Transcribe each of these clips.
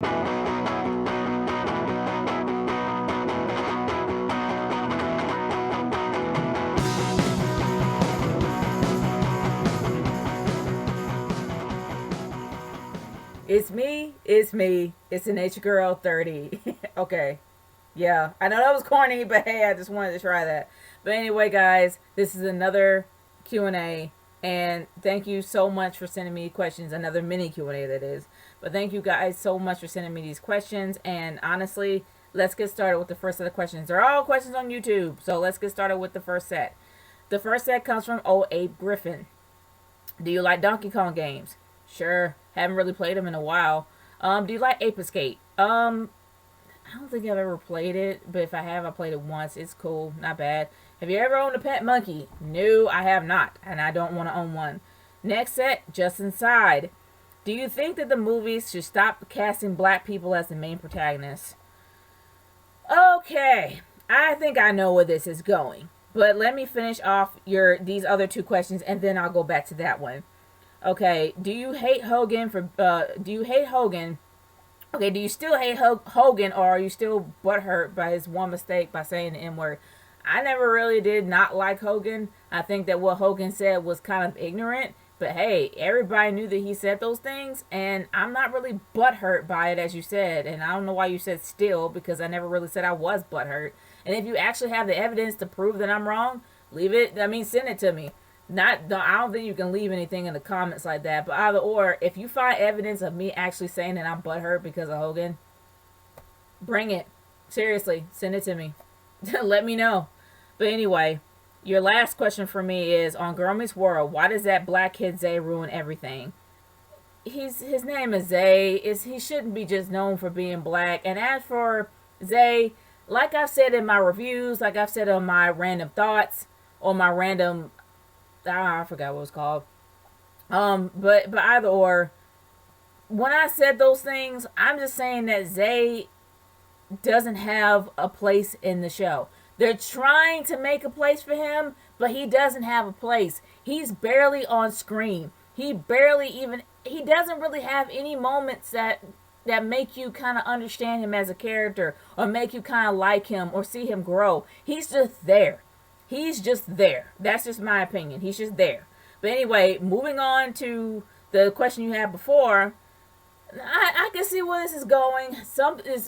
It's me. It's me. It's the Nature Girl 30. Okay. Yeah. I know that was corny, but hey, I just wanted to try that. But anyway, guys, this is another Q&A, and thank you so much for sending me questions. Another mini Q&A, that is. But thank you guys so much for sending me these questions, and honestly, let's get started with the first set of questions. They're all questions on YouTube, so let's get started with the first set. The first set comes from O. Abe Griffin. Do you like Donkey Kong games? Sure. Haven't really played them in a while. Do you like Ape Escape? I don't think I've ever played it, but if I have, I played it once. It's cool, not bad. Have you ever owned a pet monkey? No, I have not, and I don't want to own one. Next set, Just Inside. Do you think that the movies should stop casting black people as the main protagonists? Okay, I think I know where this is going, but let me finish off these other two questions, and then I'll go back to that one. Okay, do you hate Hogan for? Do you hate Hogan? Okay, do you still hate Hogan, or are you still butthurt by his one mistake by saying the N word? I never really did not like Hogan. I think that what Hogan said was kind of ignorant. But hey, everybody knew that he said those things, and I'm not really butthurt by it, as you said. And I don't know why you said still, because I never really said I was butthurt. And if you actually have the evidence to prove that I'm wrong, leave it. I mean, send it to me. Not, I don't think you can leave anything in the comments like that. But either or, if you find evidence of me actually saying that I'm butthurt because of Hogan, bring it. Seriously, send it to me. Let me know. But anyway, your last question for me is on Girl Meets World. Why does that black kid Zay ruin everything? His name is Zay. He shouldn't be just known for being black. And as for Zay, like I've said in my reviews, like I've said on my random thoughts, or my random, I forgot what it was called. But either or, when I said those things, I'm just saying that Zay doesn't have a place in the show. They're trying to make a place for him, but he doesn't have a place. He's barely on screen. He doesn't really have any moments that make you kind of understand him as a character, or make you kind of like him or see him grow. He's just there. He's just there. That's just my opinion. He's just there. But anyway, moving on to the question you had before, I can see where this is going.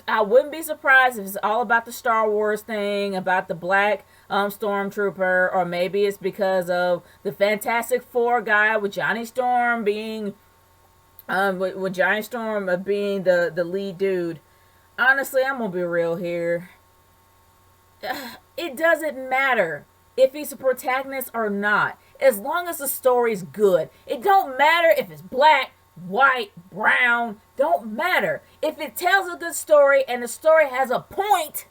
I wouldn't be surprised if it's all about the Star Wars thing, about the black stormtrooper, or maybe it's because of the Fantastic Four guy with Johnny Storm being with Johnny Storm being the lead dude. Honestly, I'm gonna be real here. It doesn't matter if he's a protagonist or not, as long as the story's good. It don't matter if it's black, white, brown, don't matter. If it tells a good story and the story has a point,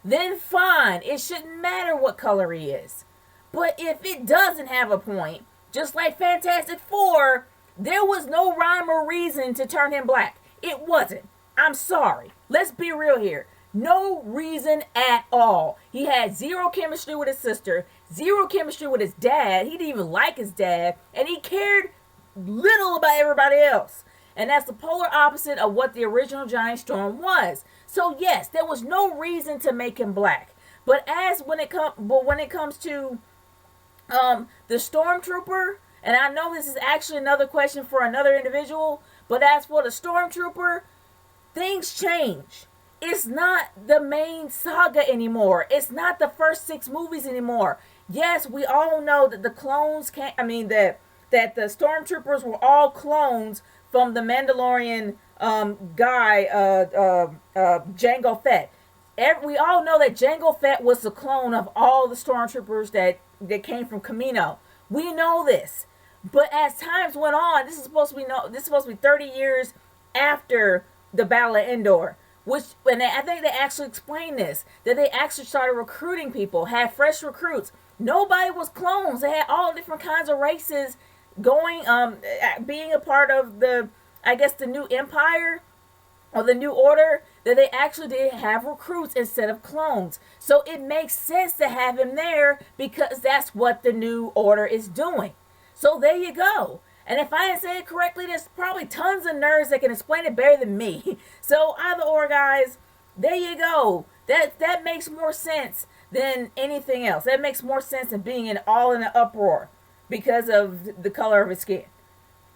then fine. It shouldn't matter what color he is. But if it doesn't have a point, just like Fantastic Four, there was no rhyme or reason to turn him black. It wasn't. I'm sorry. Let's be real here. No reason at all. He had zero chemistry with his sister, zero chemistry with his dad. He didn't even like his dad, and he cared little about everybody else. And that's the polar opposite of what the original Johnny Storm was. So yes, there was no reason to make him black. But when it comes to the stormtrooper, and I know this is actually another question for another individual, but as for the stormtrooper, things change. It's not the main saga anymore. It's not the first 6 movies anymore. Yes, we all know that the clones can't. I mean that the stormtroopers were all clones from the Mandalorian guy, Jango Fett. We all know that Jango Fett was the clone of all the stormtroopers that came from Kamino. We know this, but as times went on, this is supposed to be 30 years after the Battle of Endor. I think they actually explained this, that they actually started recruiting people, had fresh recruits. Nobody was clones. They had all different kinds of races going, being a part of the new empire or the new order, that they actually did have recruits instead of clones. So it makes sense to have him there because that's what the new order is doing. So there you go. And if I didn't say it correctly, there's probably tons of nerds that can explain it better than me. So either or, guys, there you go. That makes more sense than anything else. That makes more sense than being all in an uproar because of the color of his skin.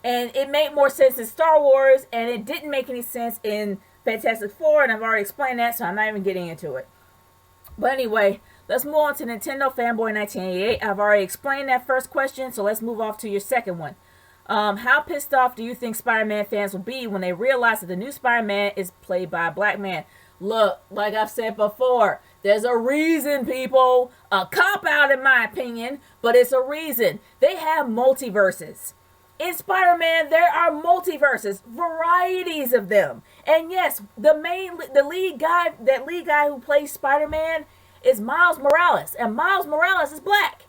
And it made more sense in Star Wars, and it didn't make any sense in Fantastic Four, and I've already explained that, so I'm not even getting into it. But anyway, let's move on to Nintendo Fanboy 1988. I've already explained that first question, so let's move off to your second one. How pissed off do you think Spider-Man fans will be when they realize that the new Spider-Man is played by a black man? Look, like I've said before, there's a reason, people. A cop-out in my opinion, but it's a reason. They have multiverses. In Spider-Man, there are multiverses, varieties of them. And yes, the lead guy who plays Spider-Man is Miles Morales, and Miles Morales is black.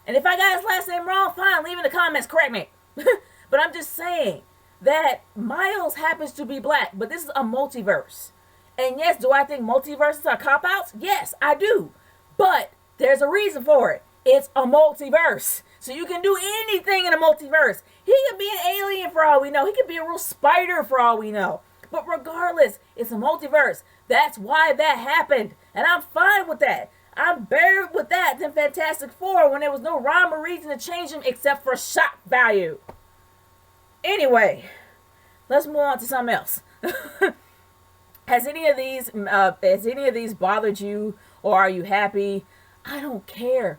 And if I got his last name wrong, fine, leave in the comments, correct me. But I'm just saying that Miles happens to be black, but this is a multiverse. And yes, do I think multiverses are cop-outs? Yes, I do. But there's a reason for it. It's a multiverse. So you can do anything in a multiverse. He could be an alien for all we know. He could be a real spider for all we know. But regardless, it's a multiverse. That's why that happened. And I'm fine with that. I'm better with that than Fantastic Four when there was no rhyme or reason to change him except for shock value. Anyway, let's move on to something else. Has any of these bothered you, or are you happy? I don't care.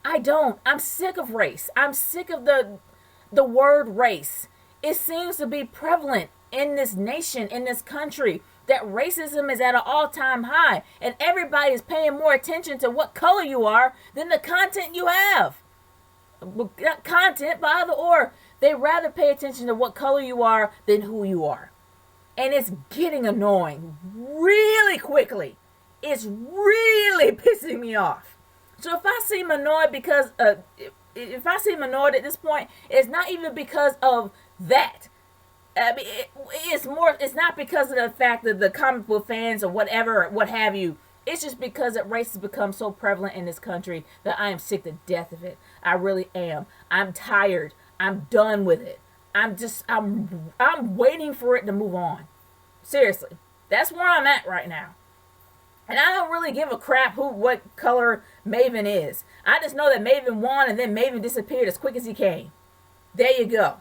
I don't. I'm sick of race. I'm sick of the word race. It seems to be prevalent in this nation, in this country, that racism is at an all-time high, and everybody's paying more attention to what color you are than the content you have. Not content, but either or. They rather pay attention to what color you are than who you are. And it's getting annoying really quickly. It's really pissing me off. So if I seem annoyed because if I seem annoyed at this point, it's not even because of that. I mean, it's not because of the fact that the comic book fans or whatever, what have you. It's just because that race has become so prevalent in this country that I am sick to death of it. I really am. I'm tired. I'm done with it. I'm waiting for it to move on. Seriously. That's where I'm at right now. And I don't really give a crap what color Maven is. I just know that Maven won and then Maven disappeared as quick as he came. There you go.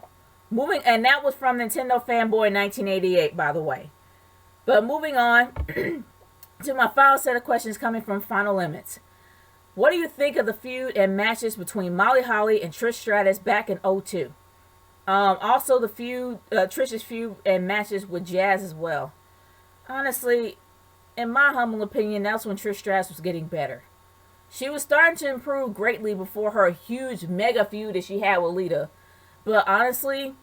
And that was from Nintendo Fanboy 1988, by the way. But moving on to my final set of questions coming from Final Limits. What do you think of the feud and matches between Molly Holly and Trish Stratus back in 2002? Also the feud, Trish's feud and matches with Jazz as well. Honestly, in my humble opinion, that's when Trish Stratus was getting better. She was starting to improve greatly before her huge mega feud that she had with Lita. But honestly,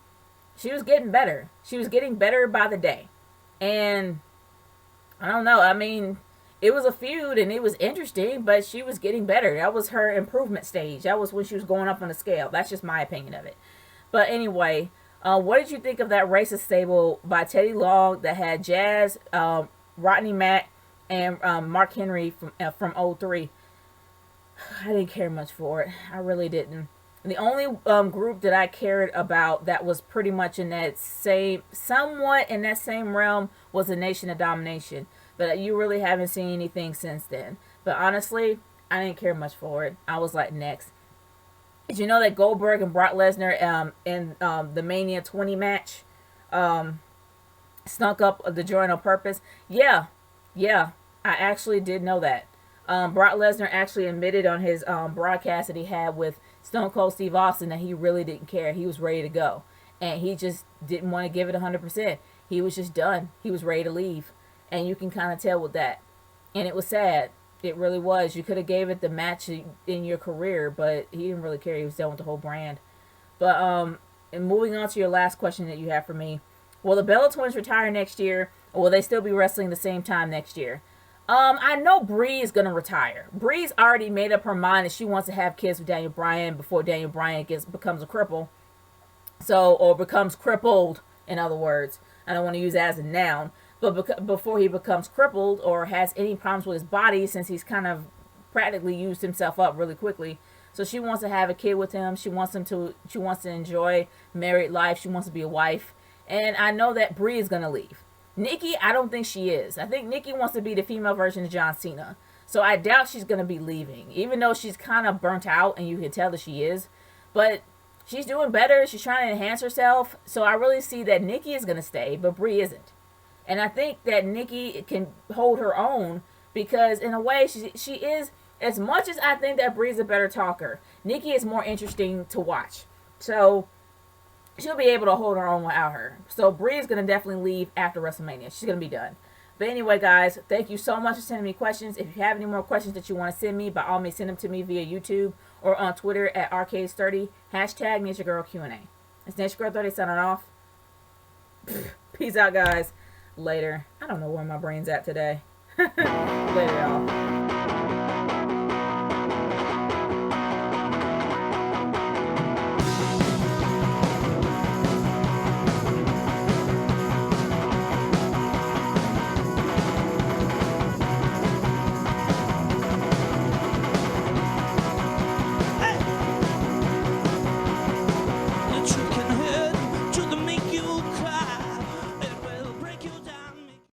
she was getting better. She was getting better by the day. And I don't know. I mean, it was a feud and it was interesting, but she was getting better. That was her improvement stage. That was when she was going up on the scale. That's just my opinion of it. But anyway, what did you think of that racist stable by Teddy Long that had Jazz, Rodney Mack, and Mark Henry from 03? I didn't care much for it. I really didn't. The only group that I cared about that was pretty much in that somewhat in that same realm was the Nation of Domination. But you really haven't seen anything since then. But honestly, I didn't care much for it. I was like, next. Did you know that Goldberg and Brock Lesnar in the Mania 20 match snuck up the joint on purpose? Yeah, I actually did know that. Brock Lesnar actually admitted on his broadcast that he had with Stone Cold Steve Austin that he really didn't care. He was ready to go. And he just didn't want to give it 100%. He was just done. He was ready to leave. And you can kind of tell with that. And it was sad. It really was. You could have gave it the match in your career, but he didn't really care. He was done with the whole brand. But and moving on to your last question that you have for me. Will the Bella Twins retire next year, or will they still be wrestling the same time next year? I know Bree is going to retire. Bree's already made up her mind that she wants to have kids with Daniel Bryan before Daniel Bryan becomes a cripple. Or becomes crippled, in other words. I don't want to use that as a noun. But before he becomes crippled or has any problems with his body, since he's kind of practically used himself up really quickly. So she wants to have a kid with him. She wants to enjoy married life. She wants to be a wife. And I know that Brie is going to leave. Nikki, I don't think she is. I think Nikki wants to be the female version of John Cena. So I doubt she's going to be leaving, even though she's kind of burnt out and you can tell that she is. But she's doing better. She's trying to enhance herself. So I really see that Nikki is going to stay, but Brie isn't. And I think that Nikki can hold her own because in a way she is, as much as I think that Brie's a better talker, Nikki is more interesting to watch. So she'll be able to hold her own without her. So Brie is going to definitely leave after WrestleMania. She's going to be done. But anyway, guys, thank you so much for sending me questions. If you have any more questions that you want to send me, by all means, send them to me via YouTube or on Twitter at Arcades30. Hashtag Nature Q&A. It's Nature 30 signing off. Peace out, guys. Later. I don't know where my brain's at today. Later, y'all.